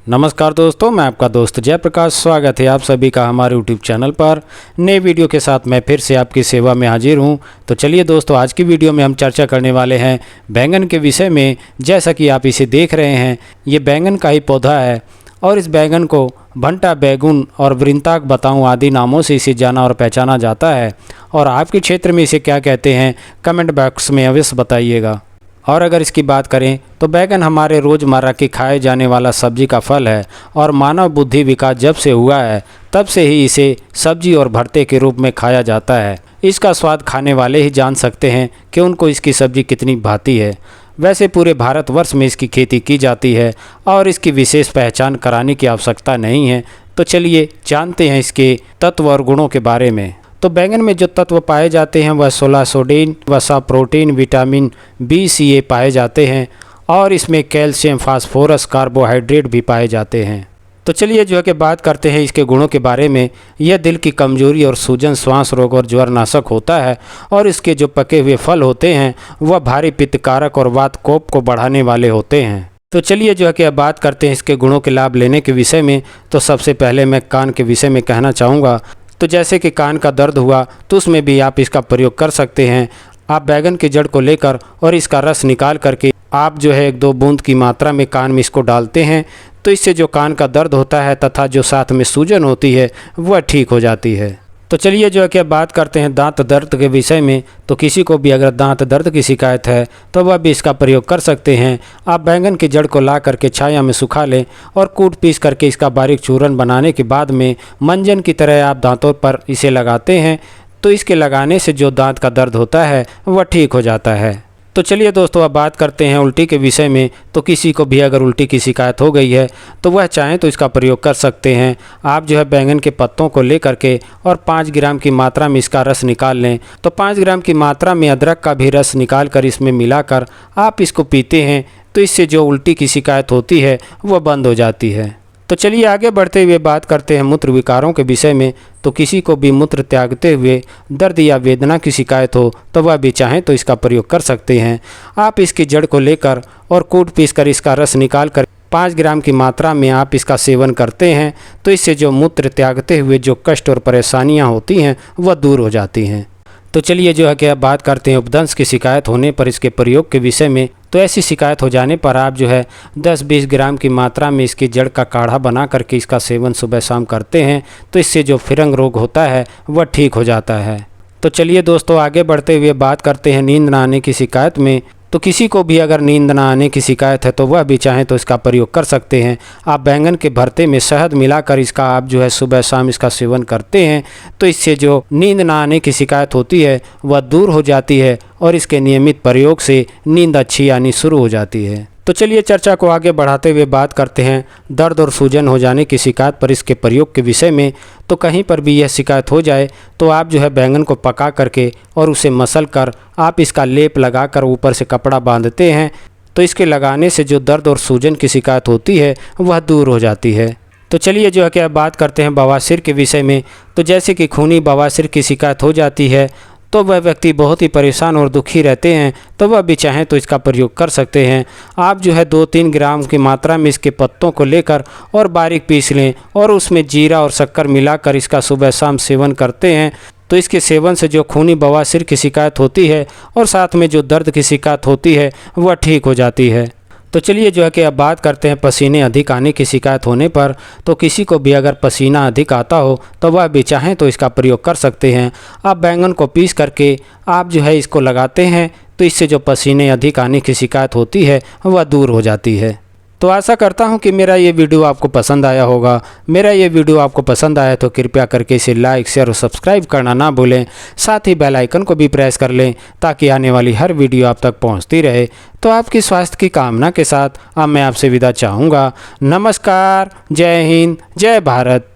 नमस्कार दोस्तों, मैं आपका दोस्त जयप्रकाश। स्वागत है आप सभी का हमारे यूट्यूब चैनल पर नए वीडियो के साथ। मैं फिर से आपकी सेवा में हाजिर हूं। तो चलिए दोस्तों, आज की वीडियो में हम चर्चा करने वाले हैं बैंगन के विषय में। जैसा कि आप इसे देख रहे हैं, ये बैंगन का ही पौधा है और इस बैंगन को भंटा बैगन और वृंताक बताऊं आदि नामों से इसे जाना और पहचाना जाता है। और आपके क्षेत्र में इसे क्या कहते हैं, कमेंट बॉक्स में अवश्य बताइएगा। और अगर इसकी बात करें तो बैंगन हमारे रोज़मर्रा की खाए जाने वाला सब्जी का फल है और मानव बुद्धि विकास जब से हुआ है तब से ही इसे सब्जी और भरते के रूप में खाया जाता है। इसका स्वाद खाने वाले ही जान सकते हैं कि उनको इसकी सब्जी कितनी भाती है। वैसे पूरे भारतवर्ष में इसकी खेती की जाती है और इसकी विशेष पहचान कराने की आवश्यकता नहीं है। तो चलिए जानते हैं इसके तत्व और गुणों के बारे में। तो बैंगन में जो तत्व पाए जाते हैं वह 16 सोडियम, वसा, प्रोटीन, विटामिन बी, सी, ए पाए जाते हैं और इसमें कैल्शियम, फास्फोरस, कार्बोहाइड्रेट भी पाए जाते हैं। तो चलिए जो है कि बात करते हैं इसके गुणों के बारे में। यह दिल की कमजोरी और सूजन, श्वास रोग और ज्वर नाशक होता है और इसके जो पके हुए फल होते हैं वह भारी पित्तकारक और वात कोप को बढ़ाने वाले होते हैं। तो चलिए जो है कि अब बात करते हैं इसके गुणों के लाभ लेने के विषय में। तो सबसे पहले मैं कान के विषय में कहना चाहूँगा। तो जैसे कि कान का दर्द हुआ तो उसमें भी आप इसका प्रयोग कर सकते हैं। आप बैंगन की जड़ को लेकर और इसका रस निकाल करके आप जो है 1-2 बूंद की मात्रा में कान में इसको डालते हैं तो इससे जो कान का दर्द होता है तथा जो साथ में सूजन होती है वह ठीक हो जाती है। तो चलिए जो है कि अब बात करते हैं दांत दर्द के विषय में। तो किसी को भी अगर दांत दर्द की शिकायत है तो वह भी इसका प्रयोग कर सकते हैं। आप बैंगन की जड़ को ला करके छाया में सुखा लें और कूट पीस करके इसका बारीक चूर्ण बनाने के बाद में मंजन की तरह आप दांतों पर इसे लगाते हैं तो इसके लगाने से जो दांत का दर्द होता है वह ठीक हो जाता है। तो चलिए दोस्तों, अब बात करते हैं उल्टी के विषय में। तो किसी को भी अगर उल्टी की शिकायत हो गई है तो वह चाहें तो इसका प्रयोग कर सकते हैं। आप जो है बैंगन के पत्तों को ले करके और 5 ग्राम की मात्रा में इसका रस निकाल लें। तो 5 ग्राम की मात्रा में अदरक का भी रस निकाल कर इसमें मिलाकर आप इसको पीते हैं तो इससे जो उल्टी की शिकायत होती है वह बंद हो जाती है। तो चलिए आगे बढ़ते हुए बात करते हैं मूत्र विकारों के विषय में। तो किसी को भी मूत्र त्यागते हुए दर्द या वेदना की शिकायत हो तो वह भी चाहें तो इसका प्रयोग कर सकते हैं। आप इसकी जड़ को लेकर और कूट पीस कर इसका रस निकाल कर 5 ग्राम की मात्रा में आप इसका सेवन करते हैं तो इससे जो मूत्र त्यागते हुए जो कष्ट और परेशानियां होती हैं वह दूर हो जाती हैं। तो चलिए जो है कि अब बात करते हैं उपदंश की शिकायत होने पर इसके प्रयोग के विषय में। तो ऐसी शिकायत हो जाने पर आप जो है 10-20 ग्राम की मात्रा में इसकी जड़ का काढ़ा बना करके इसका सेवन सुबह शाम करते हैं तो इससे जो फिरंग रोग होता है वह ठीक हो जाता है। तो चलिए दोस्तों, आगे बढ़ते हुए बात करते हैं नींद न आने की शिकायत में। तो किसी को भी अगर नींद ना आने की शिकायत है तो वह भी चाहें तो इसका प्रयोग कर सकते हैं। आप बैंगन के भरते में शहद मिलाकर इसका आप जो है सुबह शाम इसका सेवन करते हैं तो इससे जो नींद ना आने की शिकायत होती है वह दूर हो जाती है और इसके नियमित प्रयोग से नींद अच्छी आनी शुरू हो जाती है। तो चलिए चर्चा को आगे बढ़ाते हुए बात करते हैं दर्द और सूजन हो जाने की शिकायत पर इसके प्रयोग के विषय में। तो कहीं पर भी यह शिकायत हो जाए तो आप जो है बैंगन को पका करके और उसे मसल कर आप इसका लेप लगा कर ऊपर से कपड़ा बांधते हैं तो इसके लगाने से जो दर्द और सूजन की शिकायत होती है वह दूर हो जाती है। तो चलिए जो है कि अब बात करते हैं बवासीर के विषय में। तो जैसे कि खूनी बवासीर की शिकायत हो जाती है तो वह व्यक्ति बहुत ही परेशान और दुखी रहते हैं तो वह भी चाहें तो इसका प्रयोग कर सकते हैं। आप जो है 2-3 ग्राम की मात्रा में इसके पत्तों को लेकर और बारीक पीस लें और उसमें जीरा और शक्कर मिलाकर इसका सुबह शाम सेवन करते हैं तो इसके सेवन से जो खूनी बवासीर की शिकायत होती है और साथ में जो दर्द की शिकायत होती है वह ठीक हो जाती है। तो चलिए जो है कि अब बात करते हैं पसीने अधिक आने की शिकायत होने पर। तो किसी को भी अगर पसीना अधिक आता हो तो वह भी चाहें तो इसका प्रयोग कर सकते हैं। आप बैंगन को पीस करके आप जो है इसको लगाते हैं तो इससे जो पसीने अधिक आने की शिकायत होती है वह दूर हो जाती है। तो आशा करता हूं कि मेरा ये वीडियो आपको पसंद आया होगा। मेरा ये वीडियो आपको पसंद आया तो कृपया करके इसे लाइक, शेयर और सब्सक्राइब करना ना भूलें। साथ ही बेल आइकन को भी प्रेस कर लें ताकि आने वाली हर वीडियो आप तक पहुंचती रहे। तो आपकी स्वास्थ्य की कामना के साथ अब मैं आपसे विदा चाहूँगा। नमस्कार, जय हिंद, जय भारत।